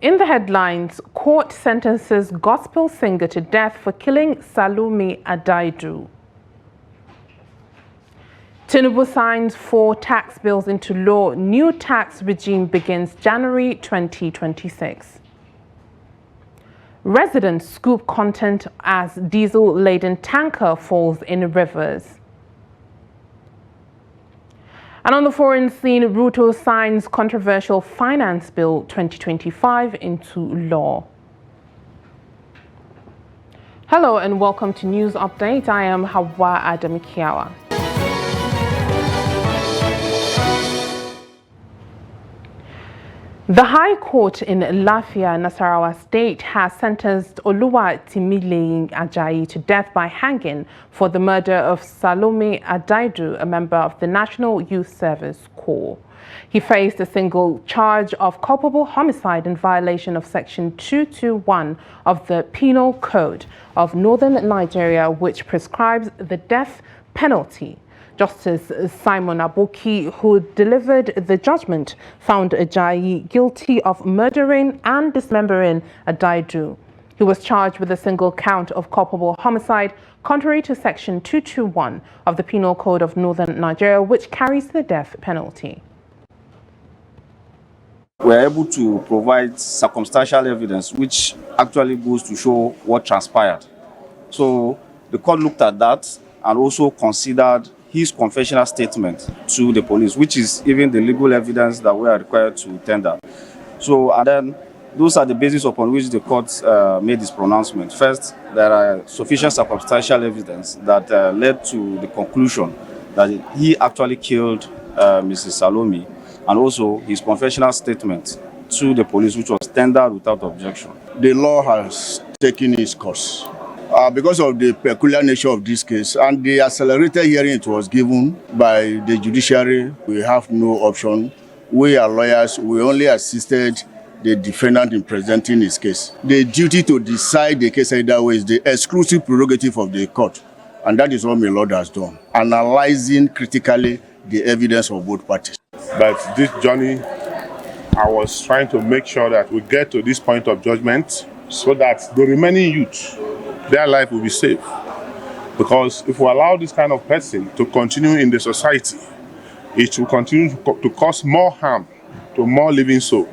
In the headlines, court sentences gospel singer to death for killing Salome Adaidu. Tinubu signs 4 tax bills into law. New tax regime begins January 2026. Residents scoop content as diesel-laden tanker falls in rivers. And on the foreign scene, Ruto signs controversial Finance Bill 2025 into law. Hello and welcome to News Update. I am Hawa Adamikiawa. The High Court in Lafia, Nasarawa State, has sentenced Oluwatimileyin Ajayi to death by hanging for the murder of Salome Adaidu, a member of the National Youth Service Corps. He faced a single charge of culpable homicide in violation of Section 221 of the Penal Code of Northern Nigeria, which prescribes the death penalty. Justice Simon Aboki, who delivered the judgment, found Ajayi guilty of murdering and dismembering Adaidu. He was charged with a single count of culpable homicide, contrary to Section 221 of the Penal Code of Northern Nigeria, which carries the death penalty. We are able to provide circumstantial evidence which actually goes to show what transpired. So the court looked at that and also considered his confessional statement to the police, which is even the legal evidence that we are required to tender. So, and then those are the basis upon which the court made this pronouncement. First, there are sufficient circumstantial evidence that led to the conclusion that he actually killed Mrs. Salome, and also his confessional statement to the police, which was tendered without objection. The law has taken its course. Because of the peculiar nature of this case and the accelerated hearing it was given by the judiciary, we have no option. We are lawyers. We only assisted the defendant in presenting his case. The duty to decide the case either way is the exclusive prerogative of the court, and that is what my Lord has done, analyzing critically the evidence of both parties. But this journey, I was trying to make sure that we get to this point of judgment so that the remaining youth, their life will be safe. Because if we allow this kind of person to continue in the society, it will continue to cause more harm to more living souls.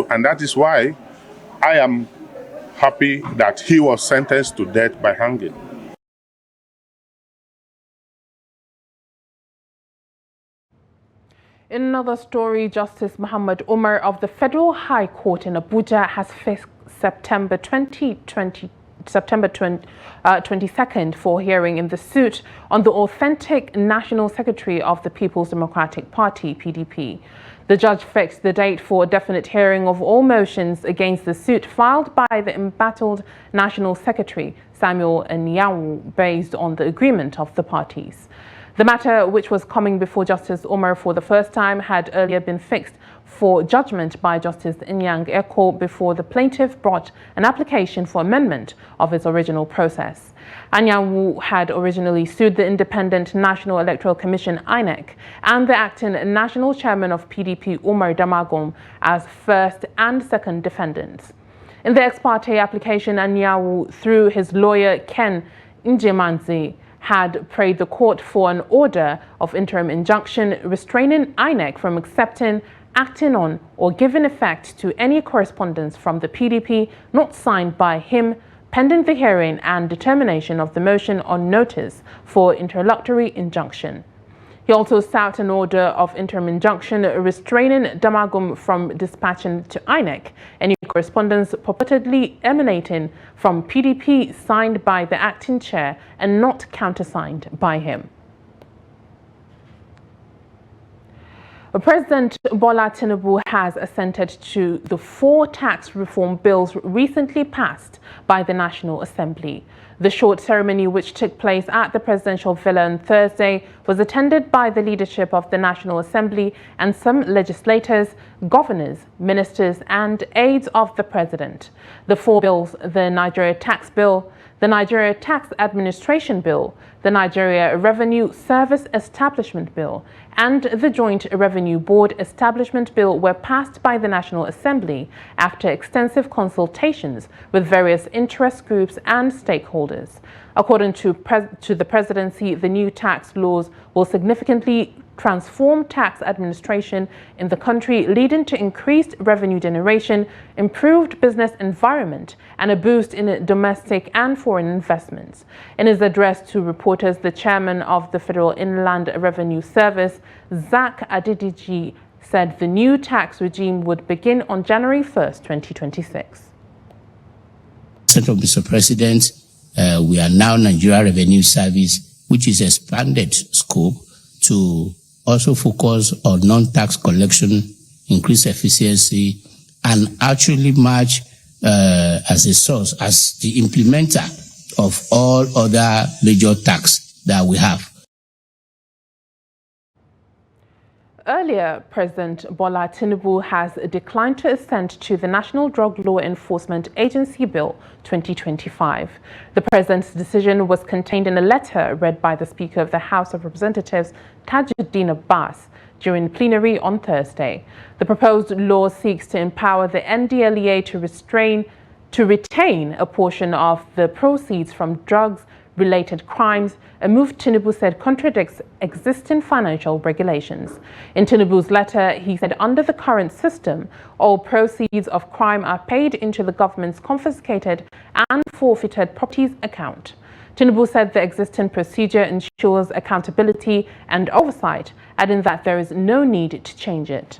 And that is why I am happy that he was sentenced to death by hanging. In another story, Justice Muhammad Umar of the Federal High Court in Abuja has fixed September 22nd for hearing in the suit on the authentic National Secretary of the People's Democratic Party, PDP. The judge fixed the date for a definite hearing of all motions against the suit filed by the embattled National Secretary, Samuel Nyawu, based on the agreement of the parties. The matter, which was coming before Justice Umar for the first time, had earlier been fixed for judgment by Justice Inyang Eko before the plaintiff brought an application for amendment of its original process. Anyanwu had originally sued the Independent National Electoral Commission, INEC, and the acting national chairman of PDP, Umar Damagum, as first and second defendants. In the ex parte application, Anyanwu, through his lawyer Ken Njemanzi, had prayed the court for an order of interim injunction restraining INEC from accepting, acting on, or giving effect to any correspondence from the PDP not signed by him, pending the hearing and determination of the motion on notice for interlocutory injunction. He also sought an order of interim injunction restraining Damagum from dispatching to INEC any correspondence purportedly emanating from PDP signed by the acting chair and not countersigned by him. President Bola Tinubu has assented to the 4 tax reform bills recently passed by the National Assembly. The short ceremony, which took place at the presidential villa on Thursday, was attended by the leadership of the National Assembly and some legislators, governors, ministers, and aides of the president. The four bills, the Nigeria Tax Bill, the Nigeria Tax Administration Bill, the Nigeria Revenue Service Establishment Bill, and the Joint Revenue Board Establishment Bill were passed by the National Assembly after extensive consultations with various interest groups and stakeholders. According to the presidency, the new tax laws will significantly transform tax administration in the country, leading to increased revenue generation, improved business environment, and a boost in domestic and foreign investments. In his address to reporters, the chairman of the Federal Inland Revenue Service, Zach Adediji, said the new tax regime would begin on January 1st, 2026. Mr. President, we are now Nigeria Revenue Service, which is expanded scope to also focus on non-tax collection, increase efficiency, and actually merge as a source, as the implementer of all other major tax that we have. Earlier, President Bola Tinubu has declined to assent to the National Drug Law Enforcement Agency Bill 2025. The president's decision was contained in a letter read by the Speaker of the House of Representatives, Tajuddin Abbas, during plenary on Thursday. The proposed law seeks to empower the NDLEA to retain a portion of the proceeds from drugs-related crimes, a move Tinubu said contradicts existing financial regulations. In Tinubu's letter, he said under the current system, all proceeds of crime are paid into the government's confiscated and forfeited properties account. Tinubu said the existing procedure ensures accountability and oversight, adding that there is no need to change it.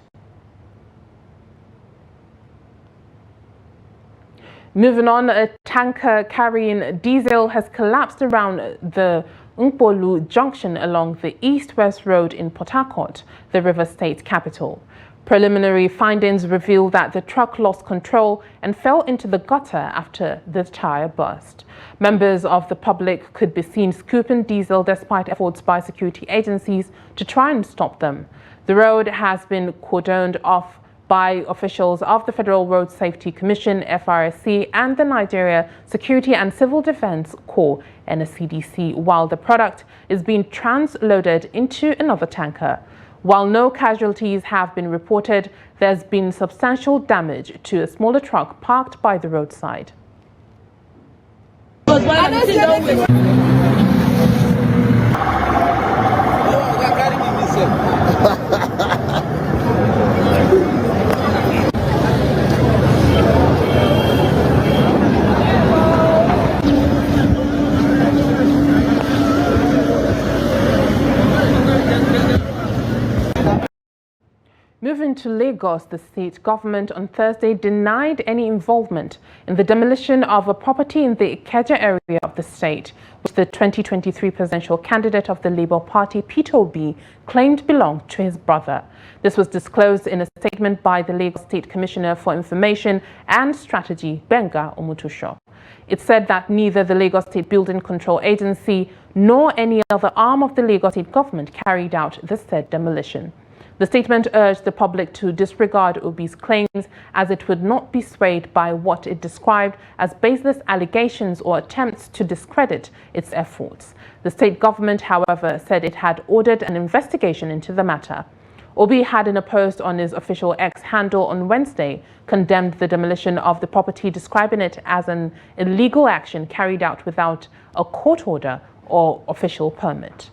Moving on, a tanker carrying diesel has collapsed around the Nkpolu junction along the East-West Road in Port Harcourt, the River State capital. Preliminary findings reveal that the truck lost control and fell into the gutter after the tire burst. Members of the public could be seen scooping diesel despite efforts by security agencies to try and stop them. The road has been cordoned off by officials of the Federal Road Safety Commission, FRSC, and the Nigeria Security and Civil Defense Corps, NSCDC, while the product is being transloaded into another tanker. While no casualties have been reported, there's been substantial damage to a smaller truck parked by the roadside. Moving to Lagos, the state government on Thursday denied any involvement in the demolition of a property in the Ikeja area of the state, which the 2023 presidential candidate of the Labour Party, Peter Obi, claimed belonged to his brother. This was disclosed in a statement by the Lagos State Commissioner for Information and Strategy, Benga Omotusho. It said that neither the Lagos State Building Control Agency nor any other arm of the Lagos State government carried out the said demolition. The statement urged the public to disregard Obi's claims as it would not be swayed by what it described as baseless allegations or attempts to discredit its efforts. The state government, however, said it had ordered an investigation into the matter. Obi had, in a post on his official X handle on Wednesday, condemned the demolition of the property, describing it as an illegal action carried out without a court order or official permit.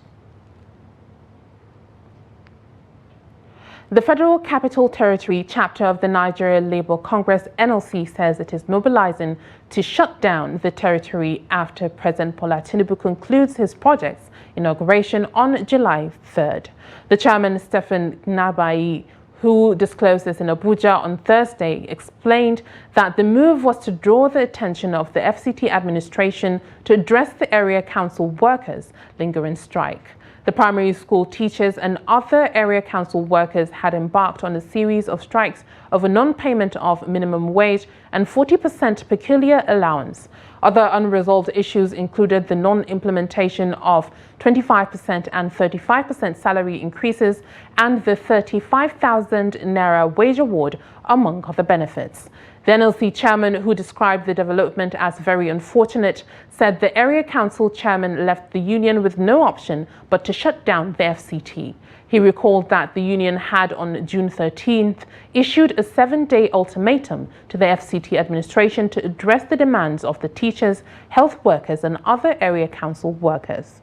The Federal Capital Territory chapter of the Nigeria Labour Congress, NLC, says it is mobilizing to shut down the territory after President Bola Tinubu concludes his project's inauguration on July 3rd. The chairman, Stephen Nabai, who disclosed this in Abuja on Thursday, explained that the move was to draw the attention of the FCT administration to address the area council workers' lingering strike. The primary school teachers and other area council workers had embarked on a series of strikes over non-payment of minimum wage and 40% peculiar allowance. Other unresolved issues included the non-implementation of 25% and 35% salary increases and the 35,000 naira wage award, among other benefits. The NLC chairman, who described the development as very unfortunate, said the area council chairman left the union with no option but to shut down the FCT. He recalled that the union had on June 13th issued a 7-day ultimatum to the FCT administration to address the demands of the teachers, health workers and other area council workers.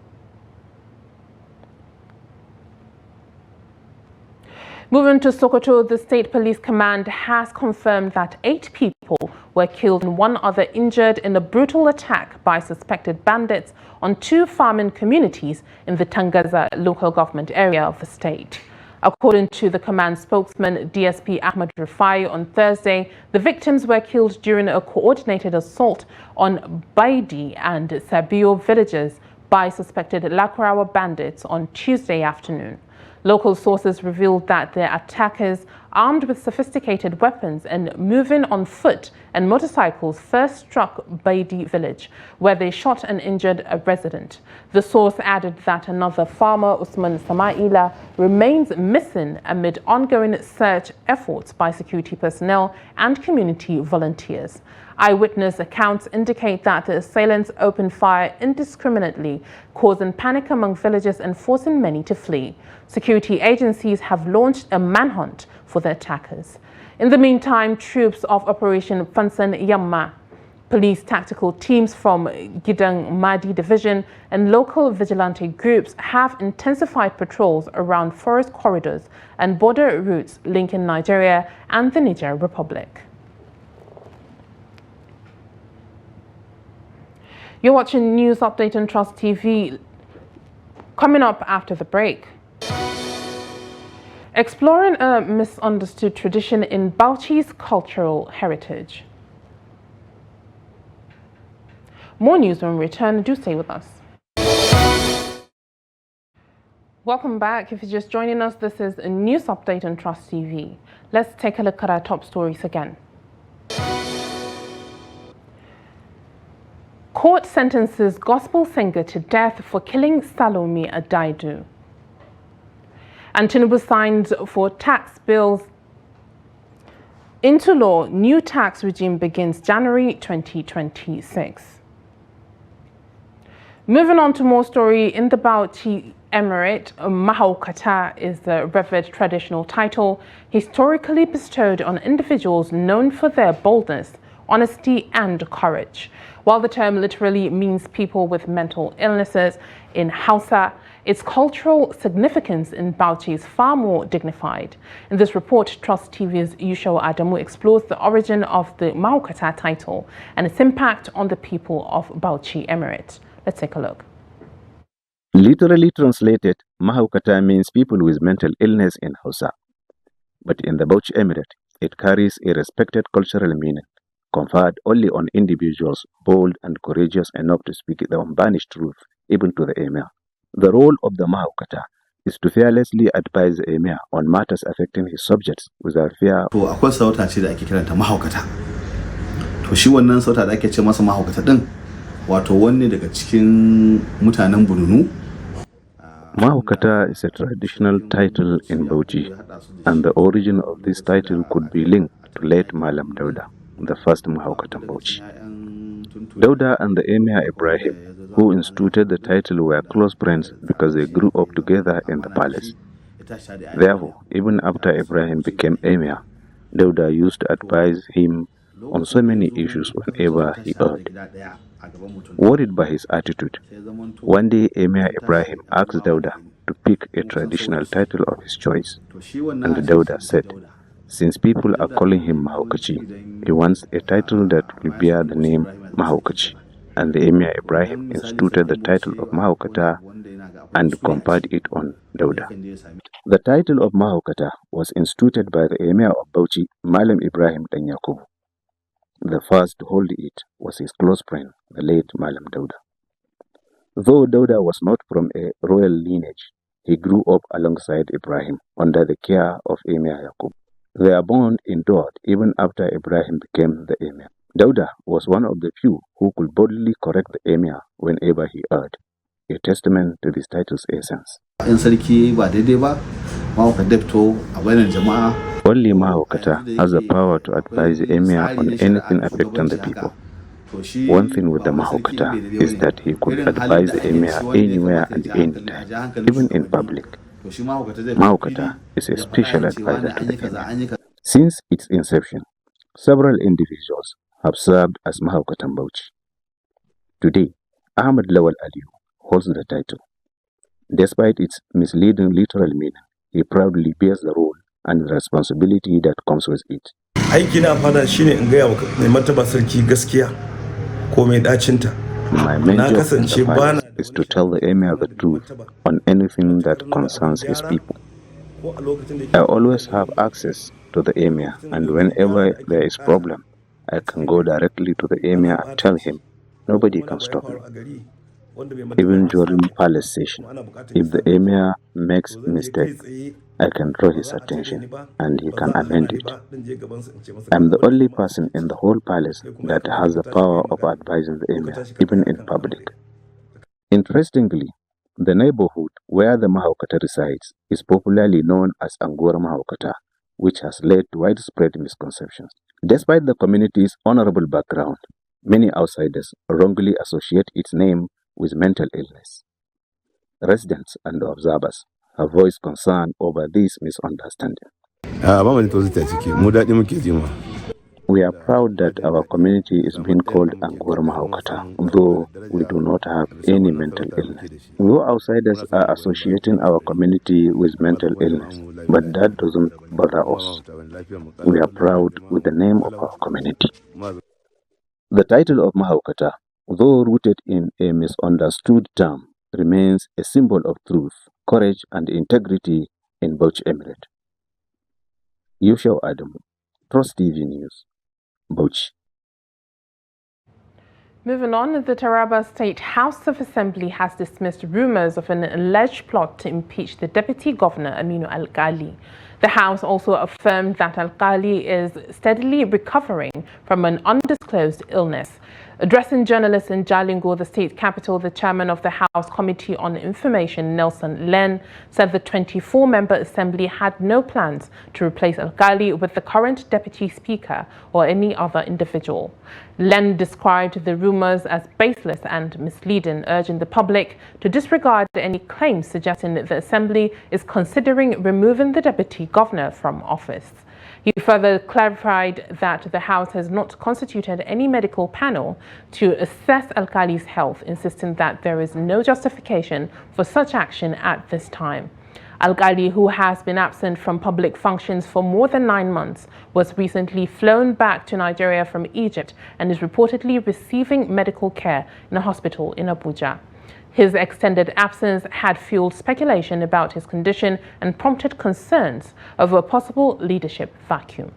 Moving to Sokoto, the State Police Command has confirmed that 8 people were killed and 1 other injured in a brutal attack by suspected bandits on 2 farming communities in the Tangaza local government area of the state. According to the command spokesman, DSP Ahmed Rufai, on Thursday, the victims were killed during a coordinated assault on Baidi and Sabio villages by suspected Lakurawa bandits on Tuesday afternoon. Local sources revealed that the attackers, armed with sophisticated weapons and moving on foot and motorcycles, first struck Baidi village, where they shot and injured a resident. The source added that another farmer, Usman Samaila, remains missing amid ongoing search efforts by security personnel and community volunteers. Eyewitness accounts indicate that the assailants opened fire indiscriminately, causing panic among villagers and forcing many to flee. Security agencies have launched a manhunt for the attackers. In the meantime, troops of Operation Fansan Yamma, police tactical teams from Gidang Madi Division and local vigilante groups have intensified patrols around forest corridors and border routes linking Nigeria and the Niger Republic. You're watching News Update on Trust TV. Coming up after the break. Exploring a misunderstood tradition in Bauchi's cultural heritage. More news when we return. Do stay with us. Welcome back. If you're just joining us, this is a News Update on Trust TV. Let's take a look at our top stories again. Court sentences gospel singer to death for killing Salome Adaidu. And Tinubu signs for tax bills into law. New tax regime begins January 2026. Moving on to more story in the Bauchi Emirate, Mahaukata is the revered traditional title historically bestowed on individuals known for their boldness, honesty and courage. While the term literally means people with mental illnesses in Hausa, its cultural significance in Bauchi is far more dignified. In this report, Trust TV's Yusho Adamu explores the origin of the Mahaukata title and its impact on the people of Bauchi Emirate. Let's take a look. Literally translated, Mahaukata means people with mental illness in Hausa. But in the Bauchi Emirate, it carries a respected cultural meaning, conferred only on individuals bold and courageous enough to speak the unvarnished truth, even to the Emir. The role of the Mahaukata is to fearlessly advise the Emir on matters affecting his subjects without fear. To akwai sauta ce da ake kiranta mahaukata. To shi wannan sauta da ake ce masa mahaukata din, wato wanne daga cikin mutanen Bununu. Mahaukata is a traditional title in Bauchi, and the origin of this title could be linked to late Malam Dauda, the first Mahaukatan Bauchi. Dauda and the Emir Ibrahim, who instituted the title, were close friends because they grew up together in the palace. Therefore, even after Ibrahim became Emir, Dauda used to advise him on so many issues whenever he heard. Worried by his attitude, one day Emir Ibrahim asked Dauda to pick a traditional title of his choice, and Dauda said, since people are calling him Mahaukachi, he wants a title that will bear the name Mahaukachi, and the Emir Ibrahim instituted the title of Mahaukata and conferred it on Dauda. The title of Mahaukata was instituted by the Emir of Bauchi, Malam Ibrahim Dan Yakubu. The first to hold it was his close friend, the late Malam Dauda. Though Dauda was not from a royal lineage, he grew up alongside Ibrahim under the care of Emir Yaqub. Their bond endured even after Ibrahim became the Emir. Dauda was one of the few who could boldly correct the Emir whenever he erred, a testament to this title's essence. Only Mahokata has the power to advise the Emir on anything affecting the people. One thing with the Mahokata is that he could advise the Emir anywhere and anytime, even in public. Mahokata is a special advisor to the Emir. Since its inception, several individuals have served as Mahokatan Bauchi. Today, Ahmed Lawal Aliyu holds the title. Despite its misleading literal meaning, he proudly bears the role and the responsibility that comes with it. My main job in the palace is to tell the Emir the truth on anything that concerns his people. I always have access to the Emir, and whenever there is problem, I can go directly to the Emir and tell him nobody can stop me. Even during palace session, if the Emir makes mistake, I can draw his attention and he can amend it. I'm the only person in the whole palace that has the power of advising the Emir, even in public. Interestingly, the neighborhood where the Mahokata resides is popularly known as Angora Mahokata, which has led to widespread misconceptions. Despite the community's honorable background, many outsiders wrongly associate its name with mental illness. Residents and observers have voiced concern over this misunderstanding. We are proud that our community is being called Angora Mahokata, though we do not have any mental illness. Though outsiders are associating our community with mental illness, but that doesn't bother us. We are proud with the name of our community. The title of Mahokata, though rooted in a misunderstood term, remains a symbol of truth, courage, and integrity in Bauchi Emirate. Yushau Adamu, Trust TV News, Bauchi. Moving on, the Taraba State House of Assembly has dismissed rumors of an alleged plot to impeach the Deputy Governor, Aminu Alkali. The House also affirmed that Alkali is steadily recovering from an undisclosed illness. Addressing journalists in Jalingo, the state capital, the chairman of the House Committee on Information, Nelson Len, said the 24-member assembly had no plans to replace Alkali with the current deputy speaker or any other individual. Len described the rumors as baseless and misleading, urging the public to disregard any claims suggesting that the assembly is considering removing the deputy governor from office. He further clarified that the House has not constituted any medical panel to assess Alkali's health, insisting that there is no justification for such action at this time. Alkali, who has been absent from public functions for more than 9 months, was recently flown back to Nigeria from Egypt and is reportedly receiving medical care in a hospital in Abuja. His extended absence had fueled speculation about his condition and prompted concerns over a possible leadership vacuum.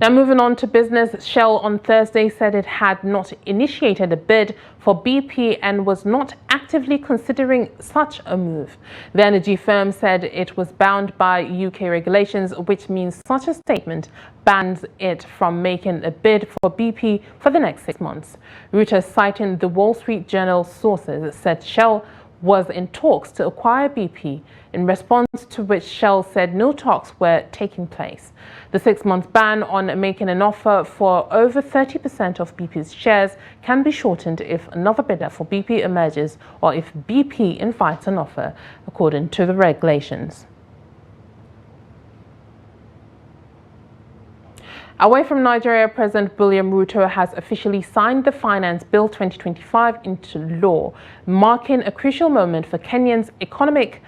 Now, moving on to business, Shell on Thursday said it had not initiated a bid for BP and was not actively considering such a move. The energy firm said it was bound by UK regulations, which means such a statement bans it from making a bid for BP for the next 6 months. Reuters, citing the Wall Street Journal sources, said Shell was in talks to acquire BP, in response to which Shell said no talks were taking place. The 6-month ban on making an offer for over 30% of BP's shares can be shortened if another bidder for BP emerges or if BP invites an offer, according to the regulations. Away from Nigeria, President William Ruto has officially signed the Finance Bill 2025 into law, marking a crucial moment for Kenya's economic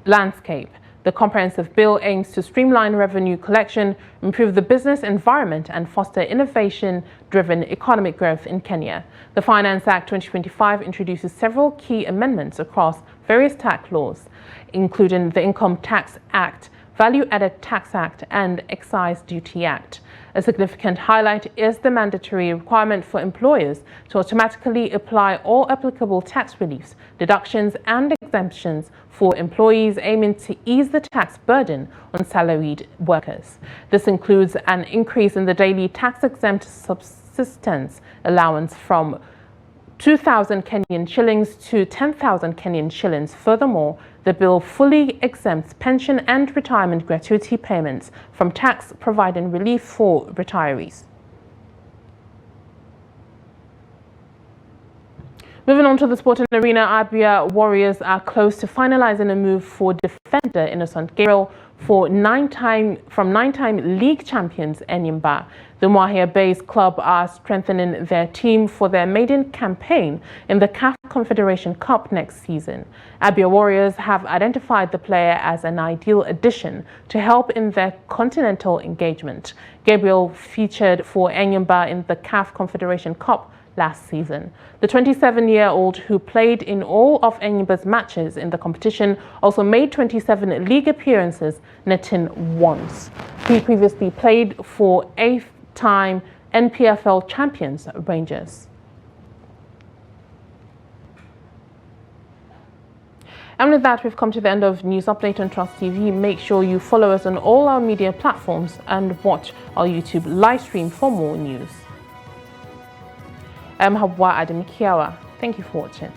landscape. The comprehensive bill aims to streamline revenue collection, improve the business environment, and foster innovation-driven economic growth in Kenya. The Finance Act 2025 introduces several key amendments across various tax laws, including the Income Tax Act, Value-Added Tax Act, and Excise Duty Act. A significant highlight is the mandatory requirement for employers to automatically apply all applicable tax reliefs, deductions and exemptions for employees, aiming to ease the tax burden on salaried workers. This includes an increase in the daily tax-exempt subsistence allowance from 2,000 Kenyan shillings to 10,000 Kenyan shillings. Furthermore, the bill fully exempts pension and retirement gratuity payments from tax, providing relief for retirees. Moving on to the sporting arena, Abia Warriors are close to finalizing a move for defender Innocent Gabriel from nine-time league champions Enyimba. The Mwahia-based club are strengthening their team for their maiden campaign in the CAF Confederation Cup next season. Abia Warriors have identified the player as an ideal addition to help in their continental engagement. Gabriel featured for Enyimba in the CAF Confederation Cup last season. The 27-year-old, who played in all of Enyimba's matches in the competition, also made 27 league appearances, netting once. He previously played for 8th-time NPFL champions Rangers. And with that, we've come to the end of News Update on Trust TV. Make sure you follow us on all our media platforms and watch our YouTube live stream for more news. I'm Habwa Adam Kiawa. Thank you for watching.